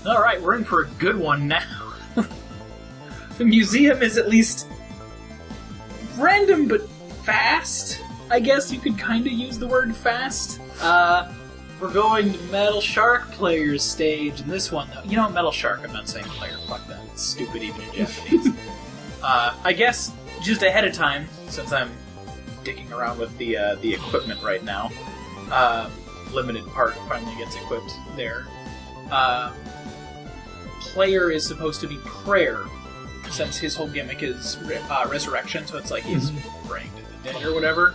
Alright, we're in for a good one now. The museum is at least random but fast. I guess you could kind of use the word fast. We're going to Metal Shark Player's stage in this one, though. You know, Metal Shark, I'm not saying player. Fuck that. It's stupid even in Japanese. I guess, just ahead of time, since I'm dicking around with the equipment right now, limited part finally gets equipped there. Player is supposed to be prayer, since his whole gimmick is resurrection, so it's like he's praying to the dead or whatever.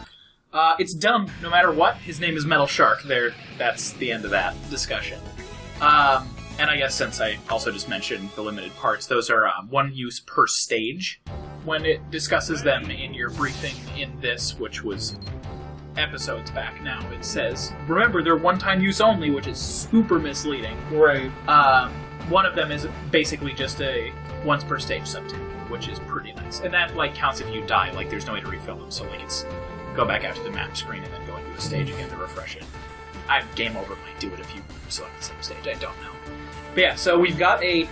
It's dumb, no matter what. His name is Metal Shark. There, that's the end of that discussion. And I guess since I also just mentioned the limited parts, those are one use per stage. When it discusses them in your briefing in this, which was episodes back now, it says, remember, they're one-time use only, which is super misleading. Right. One of them is basically just a once per stage subtype, which is pretty nice. And that, like, counts if you die. Like, there's no way to refill them, so, like, it's go back out to the map screen and then go into the stage again to refresh it. Game Over might do it if you select the same stage. I don't know. But yeah, so we've got a...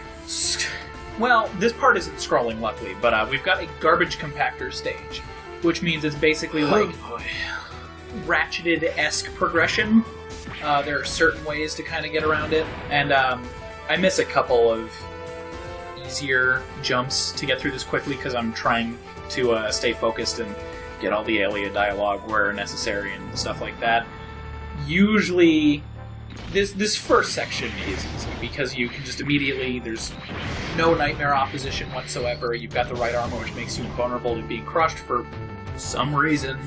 Well, this part isn't scrolling, luckily, but we've got a garbage compactor stage, which means it's basically like Ratcheted-esque progression. There are certain ways to kind of get around it, and I miss a couple of easier jumps to get through this quickly because I'm trying to stay focused and get all the Alia dialogue where necessary and stuff like that. Usually, this first section is easy because you can just immediately, there's no nightmare opposition whatsoever. You've got the right armor, which makes you invulnerable to being crushed for some reason.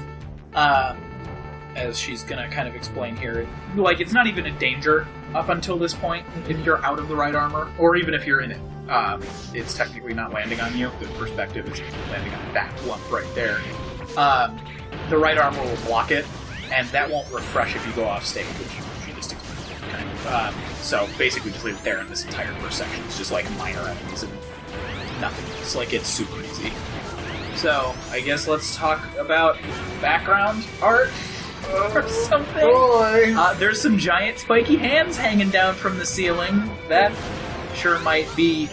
As she's gonna kind of explain here. Like, it's not even a danger up until this point if you're out of the right armor, or even if you're in it. It's technically not landing on you. The perspective is landing on that lump right there. The right armor will block it, and that won't refresh if you go off stage, which she just explained, kind of. So basically just leave it there in this entire first section. It's just like minor enemies and nothing else. Like, it's super easy. So, I guess let's talk about background art or something. Boy. There's some giant spiky hands hanging down from the ceiling. That sure might be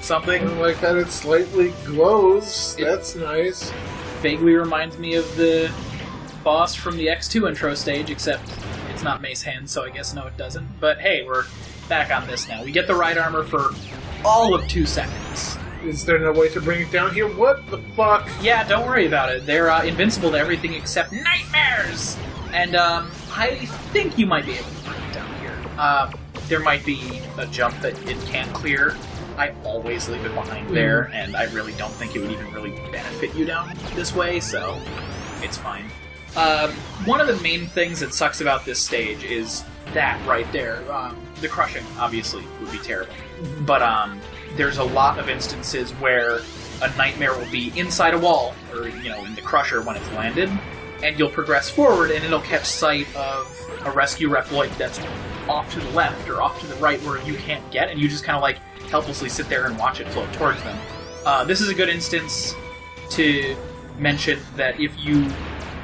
something. I like that it slightly glows. That's nice. Vaguely reminds me of the boss from the X2 intro stage, except it's not Mace Hands, so I guess no, it doesn't. But hey, we're back on this now. We get the right armor for all of 2 seconds. Is there no way to bring it down here? What the fuck? Yeah, don't worry about it. They're invincible to everything except nightmares! And I think you might be able to bring it down here. There might be a jump that it can't clear. I always leave it behind there, and I really don't think it would even really benefit you down this way, so it's fine. One of the main things that sucks about this stage is that right there. The crushing, obviously, would be terrible. But there's a lot of instances where a nightmare will be inside a wall, or, you know, in the crusher when it's landed, and you'll progress forward, and it'll catch sight of a rescue Reploid that's off to the left or off to the right where you can't get, and you just kind of, like, helplessly sit there and watch it float towards them. This is a good instance to mention that if you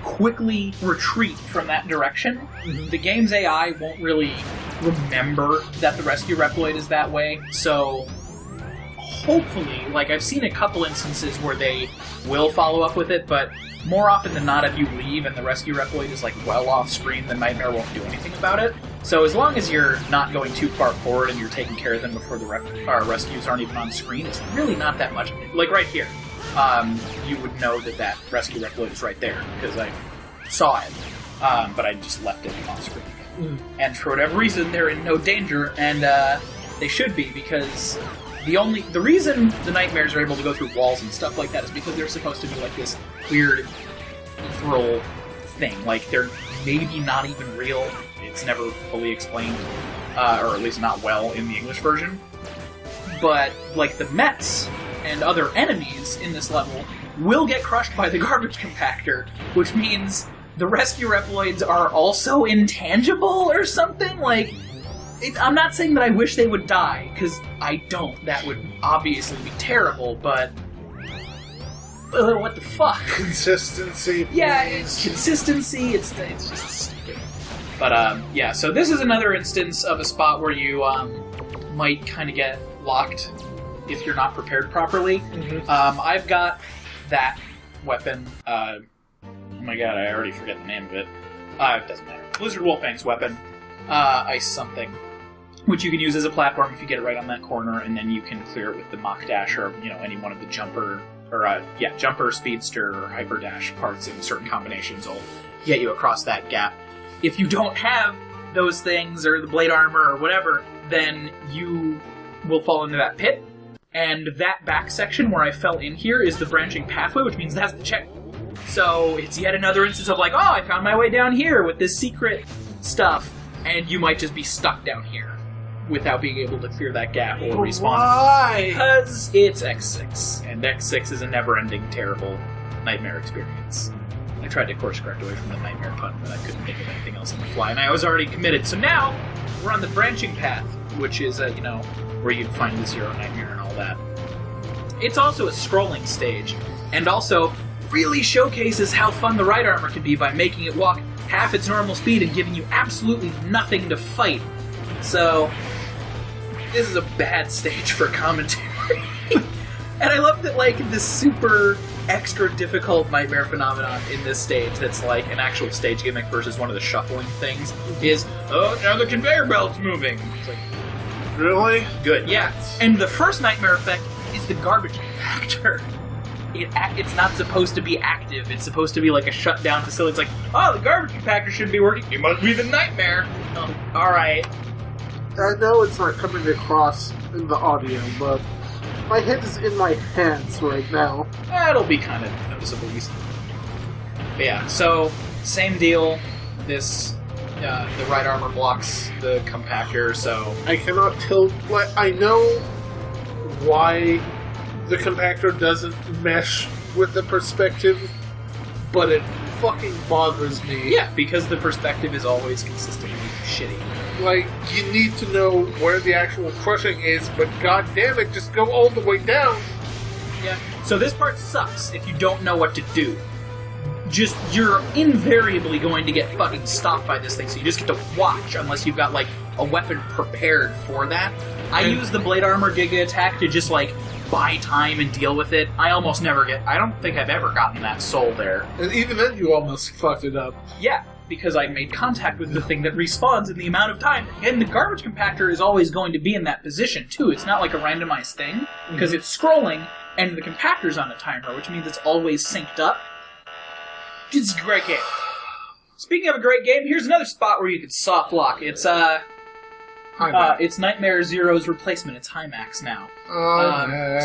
quickly retreat from that direction, the game's AI won't really remember that the rescue Reploid is that way, so hopefully, like, I've seen a couple instances where they will follow up with it, but more often than not, if you leave and the rescue Reploid is, like, well off screen, the Nightmare won't do anything about it. So as long as you're not going too far forward and you're taking care of them before the rescues aren't even on screen, it's really not that much. Like, right here, you would know that rescue Reploid is right there, because I saw it, but I just left it off screen. And for whatever reason, they're in no danger, and they should be, because the reason the Nightmares are able to go through walls and stuff like that is because they're supposed to be like this weird ethereal thing. Like, they're maybe not even real. It's never fully explained, or at least not well in the English version. But, like, the Mets and other enemies in this level will get crushed by the garbage compactor, which means the rescue Reploids are also intangible or something? Like, I'm not saying that I wish they would die, because I don't. That would obviously be terrible, but what the fuck? Consistency. Yeah, it's consistency. It's just stupid. But, yeah, so this is another instance of a spot where you might kind of get locked if you're not prepared properly. Mm-hmm. I've got that weapon. Oh my god, I already forget the name of it. It doesn't matter. Blizzard Wolfang's weapon. Ice something. Which you can use as a platform if you get it right on that corner, and then you can clear it with the Mach Dash or, any one of the jumper, jumper, speedster, or hyper dash parts in certain combinations will get you across that gap. If you don't have those things, or the blade armor, or whatever, then you will fall into that pit. And that back section where I fell in here is the branching pathway, which means that's the check. So it's yet another instance of like, oh, I found my way down here with this secret stuff, and you might just be stuck down here without being able to clear that gap or respawn. Why? Because it's X6, and X6 is a never-ending, terrible nightmare experience. I tried to course correct away from the nightmare pun, but I couldn't think of anything else on the fly, and I was already committed. So now, we're on the branching path, which is, where you'd find the Zero Nightmare and all that. It's also a scrolling stage, and also really showcases how fun the right armor can be by making it walk half its normal speed and giving you absolutely nothing to fight. So, this is a bad stage for commentary. And I love that, the super extra difficult nightmare phenomenon in this stage that's like an actual stage gimmick versus one of the shuffling things is, oh, now the conveyor belt's moving. It's like, really? good, yeah. And the first nightmare effect is the garbage compactor. It's not supposed to be active. It's supposed to be like a shutdown facility. It's like, oh, the garbage compactor shouldn't be working. It must be the nightmare. Oh, alright. I know it's not coming across in the audio, but my head is in my hands right now. It'll be kind of noticeable. But yeah, so, same deal. This, the right armor blocks the compactor, so... I cannot tell... I know why the compactor doesn't mesh with the perspective, but it fucking bothers me. Yeah, because the perspective is always consistently shitty. You need to know where the actual crushing is, but god damn it, just go all the way down. Yeah. So this part sucks if you don't know what to do. You're invariably going to get fucking stopped by this thing, so you just get to watch unless you've got, a weapon prepared for that. I use the Blade Armor Giga attack to just, buy time and deal with it. I almost never I don't think I've ever gotten that soul there. And even then you almost fucked it up. Yeah, because I made contact with the thing that respawns in the amount of time. And the garbage compactor is always going to be in that position, too. It's not like a randomized thing, because it's scrolling, and the compactor's on a timer, which means it's always synced up. It's a great game. Speaking of a great game, here's another spot where you could soft lock. It's it's Nightmare Zero's replacement. It's Hymax now.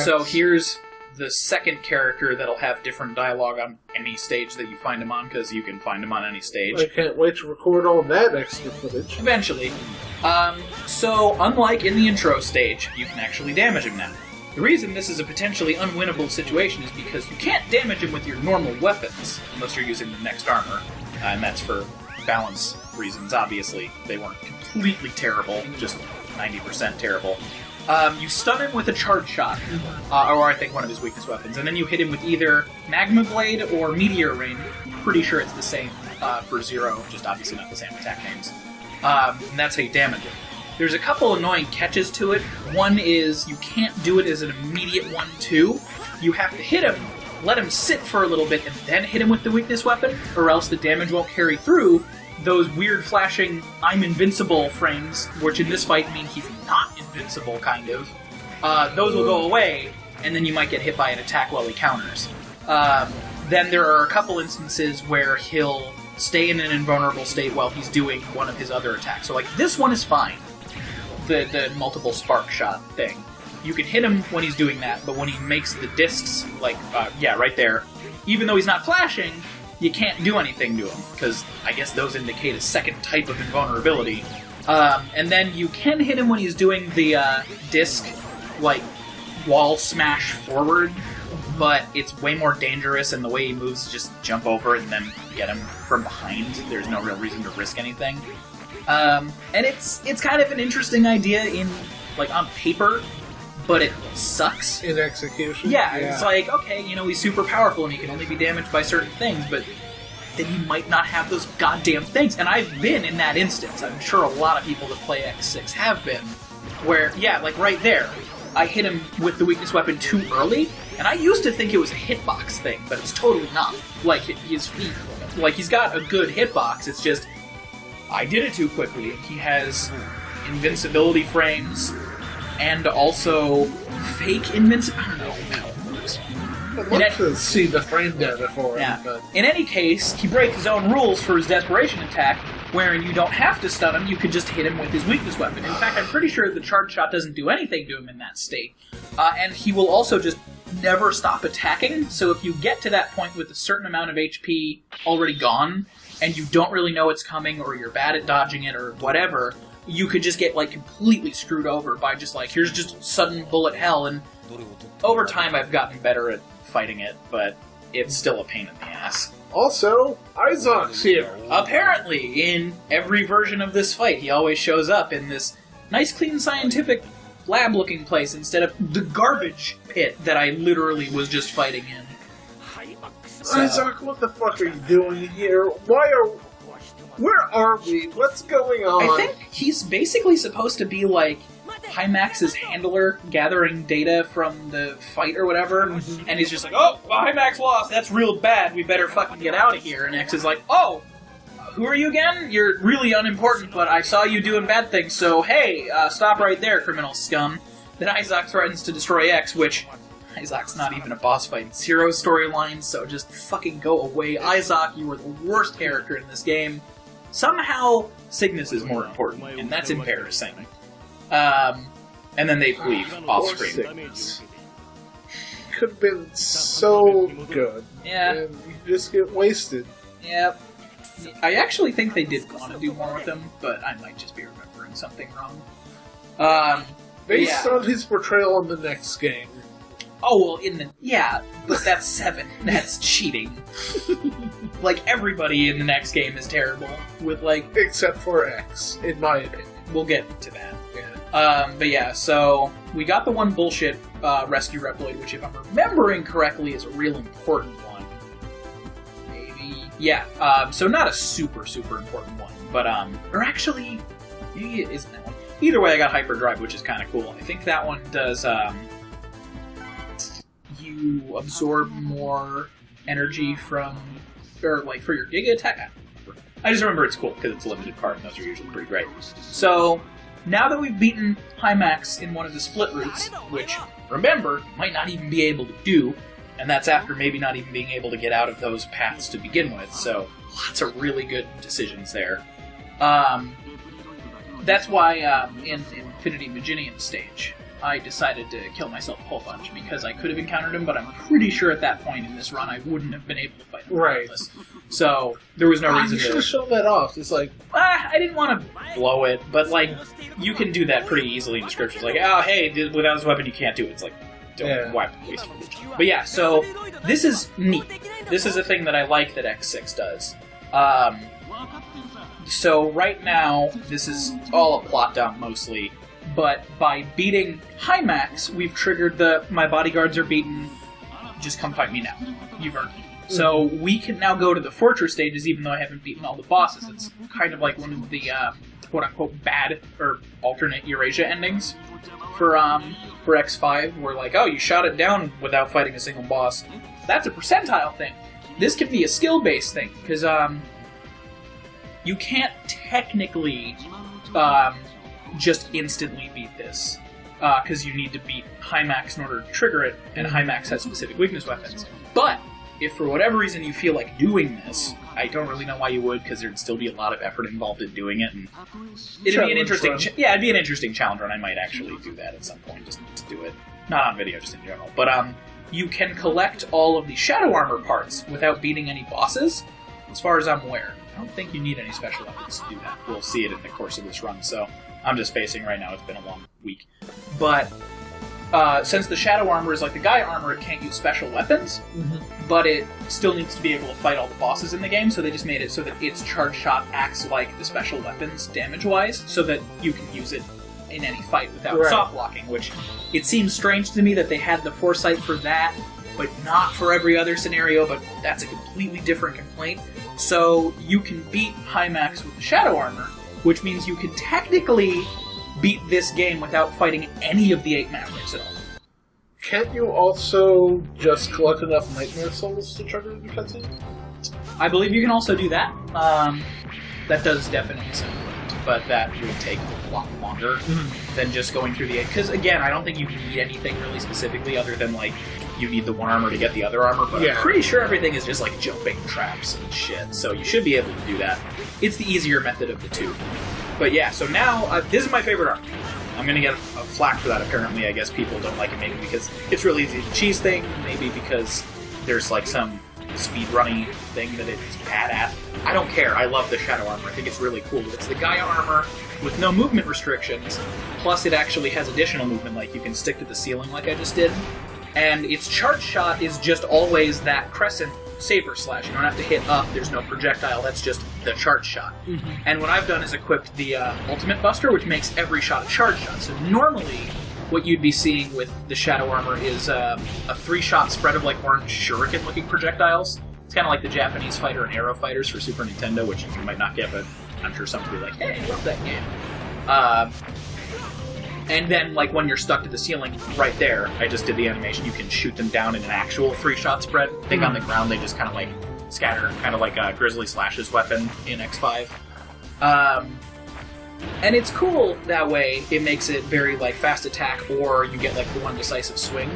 So here's the second character that'll have different dialogue on any stage that you find him on, because you can find him on any stage. I can't wait to record all that extra footage. Eventually. So, unlike in the intro stage, you can actually damage him now. The reason this is a potentially unwinnable situation is because you can't damage him with your normal weapons, unless you're using the next armor, and that's for balance reasons, obviously. They weren't completely terrible, just 90% terrible. You stun him with a charge shot, or I think one of his weakness weapons, and then you hit him with either Magma Blade or Meteor Rain. Pretty sure it's the same for Zero, just obviously not the same attack names. And that's how you damage him. There's a couple annoying catches to it. One is you can't do it as an immediate 1-2. You have to hit him, let him sit for a little bit, and then hit him with the weakness weapon, or else the damage won't carry through. Those weird flashing I'm invincible frames, which in this fight mean he's not invincible, kind of, those will go away, and then you might get hit by an attack while he counters. Then there are a couple instances where he'll stay in an invulnerable state while he's doing one of his other attacks. So, this one is fine. The multiple spark shot thing. You can hit him when he's doing that, but when he makes the discs, right there, even though he's not flashing, you can't do anything to him, because I guess those indicate a second type of invulnerability. And then you can hit him when he's doing the disc, wall smash forward, but it's way more dangerous, and the way he moves is just jump over and then get him from behind. There's no real reason to risk anything. And it's kind of an interesting idea on paper, but it sucks. In execution? Yeah, it's okay, he's super powerful and he can only be damaged by certain things, but then you might not have those goddamn things. And I've been in that instance. I'm sure a lot of people that play X6 have been. where, yeah, like right there, I hit him with the weakness weapon too early, and I used to think it was a hitbox thing, but it's totally not. Like, he's got a good hitbox, it's just, I did it too quickly. He has invincibility frames, and also fake invincibility. I don't know how it works. I'd love to see the frame data for him. Yeah. But... In any case, he breaks his own rules for his desperation attack, wherein you don't have to stun him, you could just hit him with his weakness weapon. In fact, I'm pretty sure the charge shot doesn't do anything to him in that state. And he will also just never stop attacking, so if you get to that point with a certain amount of HP already gone, and you don't really know it's coming, or you're bad at dodging it, or whatever, you could just get, like, completely screwed over by just, like, here's just sudden bullet hell, and over time I've gotten better at fighting it, but it's still a pain in the ass. Also, Isaac's here. Apparently, in every version of this fight, he always shows up in this nice, clean, scientific lab-looking place instead of the garbage pit that I literally was just fighting in. So, Isaac, what the fuck are you doing here? Where are we? What's going on? I think he's basically supposed to be like Hymax's handler, gathering data from the fight or whatever, and he's just like, oh, well, Hymax lost, that's real bad, we better fucking get out of here. And X is like, oh, who are you again? You're really unimportant, but I saw you doing bad things, so hey, stop right there, criminal scum. Then Isaac threatens to destroy X, which Isaac's not even a boss fight in Zero storyline, so just fucking go away. Isaac, you were the worst character in this game. Somehow, Cygnus is more important, and that's embarrassing. And then they leave off-screen. Could have been so good. Yeah. And you just get wasted. Yep. I actually think they did want to do more with him, but I might just be remembering something wrong. Based on his portrayal in the next game. Oh, well, yeah, but that's 7. That's cheating. Like, everybody in the next game is terrible, with, like... Except for X, in my opinion. We'll get to that. Yeah. But yeah, so we got the one bullshit rescue Reploid, which if I'm remembering correctly is a real important one. Maybe. Yeah, so not a super, super important one, but, or actually, maybe it isn't that one. Either way, I got Hyperdrive, which is kind of cool. I think that one does, you absorb more energy from, or like for your Giga attack. I just remember it's cool because it's a limited card and those are usually pretty great. So now that we've beaten Hymax in one of the split routes, which remember you might not even be able to do, and that's after maybe not even being able to get out of those paths to begin with. So lots of really good decisions there. That's why in Infinity Maginian stage, I decided to kill myself a whole bunch because I could have encountered him, but I'm pretty sure at that point in this run I wouldn't have been able to fight him. Right. So there was no reason You should have shown that off. It's like... I didn't want to blow it, but like, you can do that pretty easily in descriptions. Like, oh, hey, without this weapon you can't do it. It's like, don't wipe the waste footage. But yeah, so this is neat. This is a thing that I like that X6 does. So right now, this is all a plot dump mostly, but by beating Hymax, we've triggered my bodyguards are beaten, just come fight me now. You've earned it. So we can now go to the fortress stages even though I haven't beaten all the bosses. It's kind of like one of the quote-unquote bad or alternate Eurasia endings for X5, where like, oh, you shot it down without fighting a single boss. That's a percentile thing. This can be a skill-based thing, because you can't technically just instantly beat this, because you need to beat Hymax in order to trigger it, and Hymax has specific weakness weapons. But if for whatever reason you feel like doing this, I don't really know why you would, because there'd still be a lot of effort involved in doing it, and it'd be an interesting, it'd be an interesting challenge run. I might actually do that at some point, just to do it, not on video, just in general. But you can collect all of the Shadow Armor parts without beating any bosses, as far as I'm aware. I don't think you need any special weapons to do that. We'll see it in the course of this run, so I'm just spacing right now. It's been a long week. But since the Shadow Armor is like the Gaia Armor, it can't use special weapons, but it still needs to be able to fight all the bosses in the game, so they just made it so that its charge shot acts like the special weapons damage-wise, so that you can use it in any fight without soft blocking, which it seems strange to me that they had the foresight for that, but not for every other scenario, but that's a completely different complaint. So you can beat Hymax with the Shadow Armor, which means you can technically beat this game without fighting any of the 8 Mavericks at all. Can't you also just collect enough Nightmare Souls to trigger the cutscene? I believe you can also do that. That does definitely sound right, but that would take a lot longer than just going through the 8. Because, again, I don't think you need anything really specifically other than, like, you need the one armor to get the other armor, but I'm pretty sure everything is just, like, jumping traps and shit, so you should be able to do that. It's the easier method of the two. But yeah, so now, this is my favorite armor. I'm gonna get a flack for that, apparently. I guess people don't like it, maybe because it's really easy to cheese thing, maybe because there's, like, some speedrunning thing that it's bad at. I don't care. I love the Shadow Armor. I think it's really cool. It's the Gaia armor with no movement restrictions, plus it actually has additional movement, like you can stick to the ceiling like I just did. And its charge shot is just always that crescent saber slash. You don't have to hit up, there's no projectile, that's just the charge shot. And what I've done is equipped the Ultimate Buster, which makes every shot a charge shot. So normally, what you'd be seeing with the Shadow Armor is a 3-shot spread of like orange shuriken-looking projectiles. It's kind of like the Japanese Fighter and Arrow Fighters for Super Nintendo, which you might not get, but I'm sure some will be like, hey, I love that game. And then, like, when you're stuck to the ceiling, right there, I just did the animation, you can shoot them down in an actual 3-shot spread. I think on the ground they just kind of, like, scatter, kind of like Grizzly Slash's weapon in X5. And it's cool that way. It makes it very, like, fast attack, or you get, like, the one decisive swing.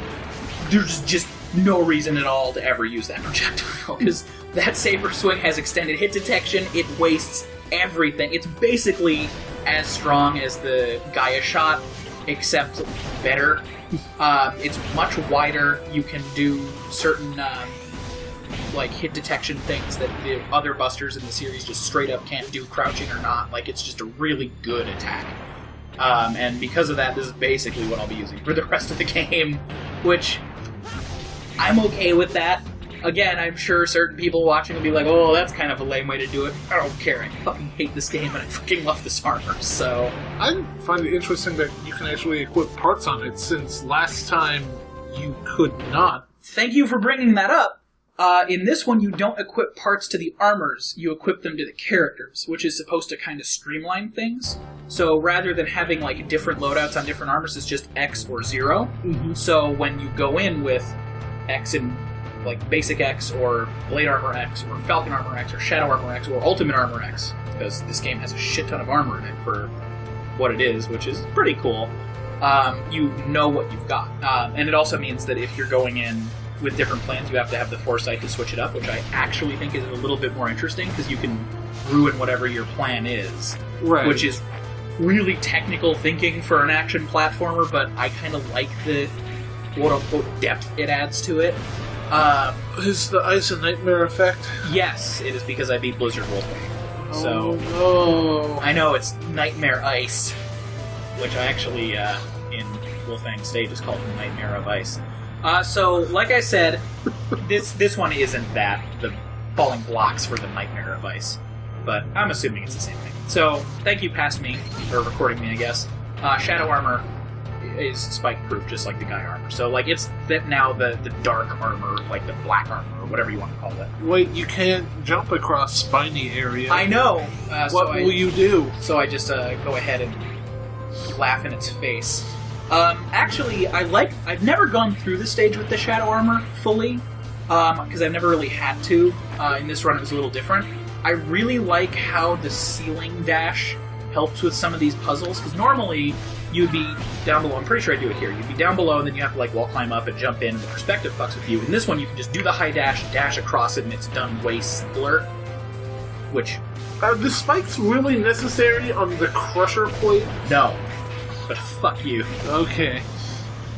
There's just no reason at all to ever use that projectile, because that saber swing has extended hit detection, it wastes everything. It's basically as strong as the Gaia shot, except better. It's much wider. You can do certain like hit detection things that the other busters in the series just straight up can't do, crouching or not. Like, it's just a really good attack. And because of that, this is basically what I'll be using for the rest of the game, which I'm okay with that. Again, I'm sure certain people watching will be like, oh, that's kind of a lame way to do it. I don't care. I fucking hate this game, and I fucking love this armor, so... I find it interesting that you can actually equip parts on it, since last time you could not. Thank you for bringing that up. In this one, you don't equip parts to the armors, you equip them to the characters, which is supposed to kind of streamline things. So rather than having, like, different loadouts on different armors, it's just X or 0. So when you go in with X and... like Basic X, or Blade Armor X, or Falcon Armor X, or Shadow Armor X, or Ultimate Armor X, because this game has a shit ton of armor in it for what it is, which is pretty cool. You know what you've got. And it also means that if you're going in with different plans, you have to have the foresight to switch it up, which I actually think is a little bit more interesting, because you can ruin whatever your plan is. Right. Which is really technical thinking for an action platformer, but I kind of like the quote-unquote depth it adds to it. Is the Ice and Nightmare effect? Yes, it is because I beat Blizzard Wolfang. So, no. I know, it's Nightmare Ice, which I actually, in Wolfang stage, is called Nightmare of Ice. So, like I said, this one isn't that, the falling blocks for the Nightmare of Ice, but I'm assuming it's the same thing. So, thank you, past me, for recording me, I guess. Shadow Armor is spike-proof, just like the Gaia armor. So, like, it's now the dark armor, like the black armor, or whatever you want to call it. Wait, you can't jump across spiny area. I know! What will you do? So I just go ahead and laugh in its face. Actually, I've never gone through the stage with the Shadow Armor fully, because I've never really had to. In this run it was a little different. I really like how the ceiling dash helps with some of these puzzles, because normally you'd be down below. I'm pretty sure I do it here. You'd be down below, and then you have to, like, wall climb up and jump in, and the perspective fucks with you. In this one, you can just do the high dash across it, and it's done way simpler. Which... Are the spikes really necessary on the crusher plate? No. But fuck you. Okay.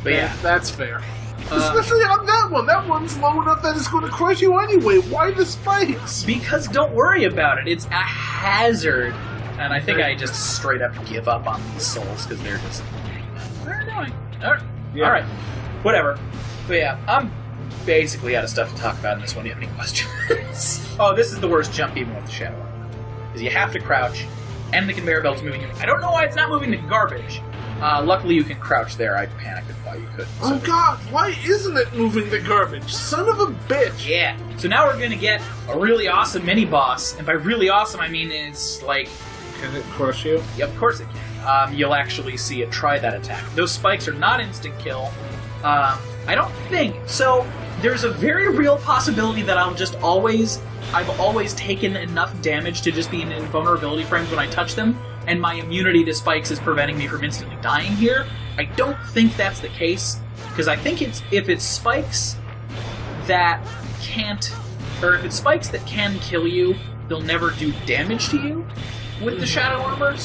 But yeah. That's fair. Especially on that one. That one's low enough that it's going to crush you anyway. Why the spikes? Because don't worry about it. It's a hazard. And I think I just straight up give up on these souls, because they're annoying. Alright. Yeah. Alright. Whatever. But yeah, I'm basically out of stuff to talk about in this one. Do you have any questions? Oh, this is the worst jump even with the Shadow Armor. Because you have to crouch, and the conveyor belt's moving you. I don't know why it's not moving the garbage. Luckily you can crouch there. I panicked and thought you could. Oh god, why isn't it moving the garbage? Son of a bitch! Yeah. So now we're gonna get a really awesome mini-boss. And by really awesome, I mean it's like... Can it crush you? Yeah, of course it can. you'll actually see it try that attack. Those spikes are not instant kill. I don't think so. There's a very real possibility that I've always taken enough damage to just be in invulnerability frames when I touch them, and my immunity to spikes is preventing me from instantly dying here. I don't think that's the case, because I think if it's spikes that can't, or if it's spikes that can kill you, they'll never do damage to you with the shadow armor,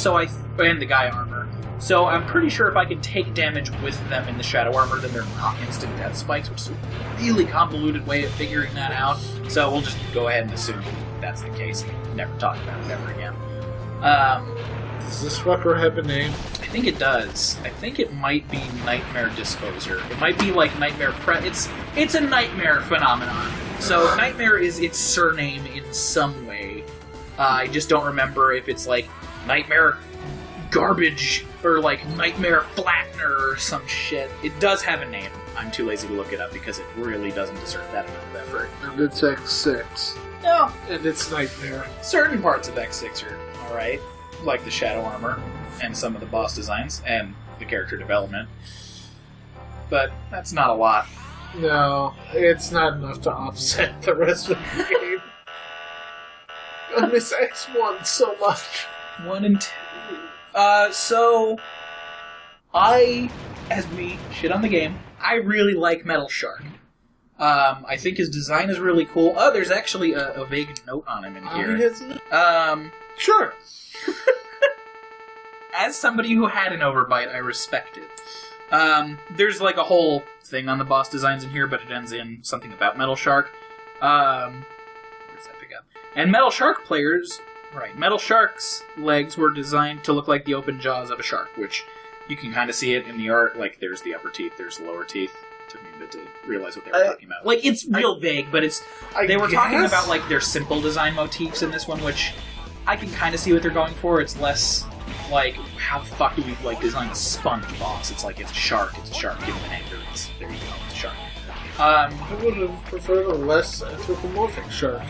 and the guy armor. So I'm pretty sure if I can take damage with them in the shadow armor, then they're not instant death spikes, which is a really convoluted way of figuring that out. So we'll just go ahead and assume that's the case and never talk about it ever again. Does this fucker have a name? I think it does. I think it might be Nightmare Disposer. It might be like Nightmare It's a nightmare phenomenon. So Nightmare is its surname in some way. I just don't remember if it's like Nightmare Garbage or like Nightmare Flattener or some shit. It does have a name. I'm too lazy to look it up because it really doesn't deserve that amount of effort. And it's X6. No. And it's Nightmare. Certain parts of X6 are alright. Like the shadow armor and some of the boss designs and the character development. But that's not a lot. No, it's not enough to offset the rest of the game. I miss X1 so much. 1 and 2. So as we shit on the game, I really like Metal Shark. I think his design is really cool. Oh, there's actually a vague note on him in here. Sure. As somebody who had an overbite, I respect it. There's like a whole thing on the boss designs in here, but it ends in something about Metal Shark. Where's that pick up? And Metal Shark players, right, Metal Shark's legs were designed to look like the open jaws of a shark, which you can kind of see it in the art. Like, there's the upper teeth, there's the lower teeth. Took me a bit to realize what they were talking about. Like, it's real vague, but they were talking about, like, their simple design motifs in this one, which I can kind of see what they're going for. It's less like, how the fuck do we, like, design a sponge boss? It's like, it's a shark, give it an anchor, there you go, it's a shark. I would have preferred a less anthropomorphic shark.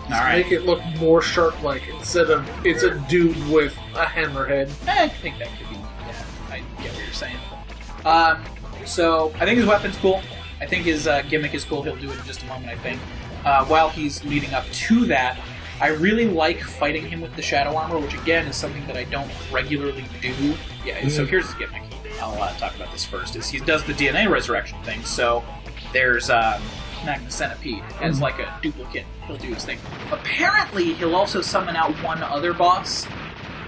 Make it look more shark-like instead of it's a dude with a hammerhead. I think that could be, yeah, I get what you're saying. So, I think his weapon's cool. I think his gimmick is cool. He'll do it in just a moment, I think. While he's leading up to that, I really like fighting him with the shadow armor, which again is something that I don't regularly do. Yeah, so here's his gimmick. I'll talk about this first. Is he does the DNA resurrection thing, so there's Magna Centipede as like a duplicate. He'll do his thing. Apparently, he'll also summon out one other boss.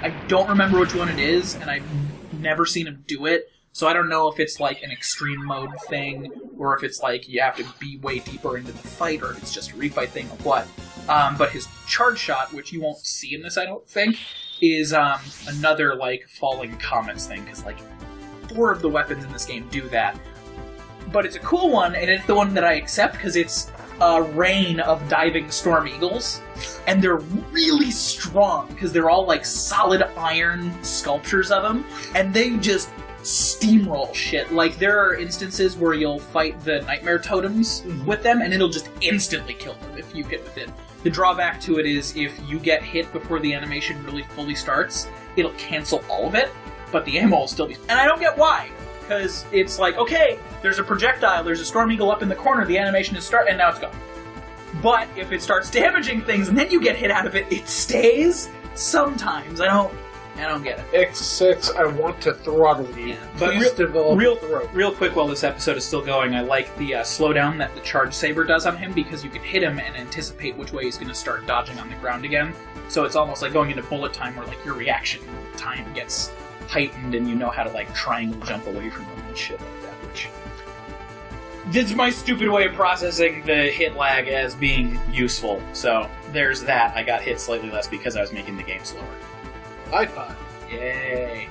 I don't remember which one it is, and I've never seen him do it. So I don't know if it's like an extreme mode thing, or if it's like you have to be way deeper into the fight, or if it's just a refight thing, or what. But his charge shot, which you won't see in this, I don't think, is another like falling comets thing, because like 4 of the weapons in this game do that. But it's a cool one, and it's the one that I accept because it's a rain of diving Storm Eagles, and they're really strong because they're all like solid iron sculptures of them, and they just steamroll shit. Like, there are instances where you'll fight the nightmare totems with them, and it'll just instantly kill them if you hit with it. The drawback to it is if you get hit before the animation really fully starts, it'll cancel all of it, but the ammo will still be... And I don't get why, because it's like, okay, there's a projectile, there's a Storm Eagle up in the corner, the animation is start, and now it's gone. But if it starts damaging things and then you get hit out of it, it stays? Sometimes. I don't get it. X6, I want to throttle you. Yeah. But real quick while this episode is still going, I like the slowdown that the Charge Saber does on him, because you can hit him and anticipate which way he's going to start dodging on the ground again. So it's almost like going into bullet time, where like your reaction time gets heightened and you know how to like triangle jump away from them and shit like that, which... It's my stupid way of processing the hit lag as being useful. So there's that. I got hit slightly less because I was making the game slower. High five. Yay.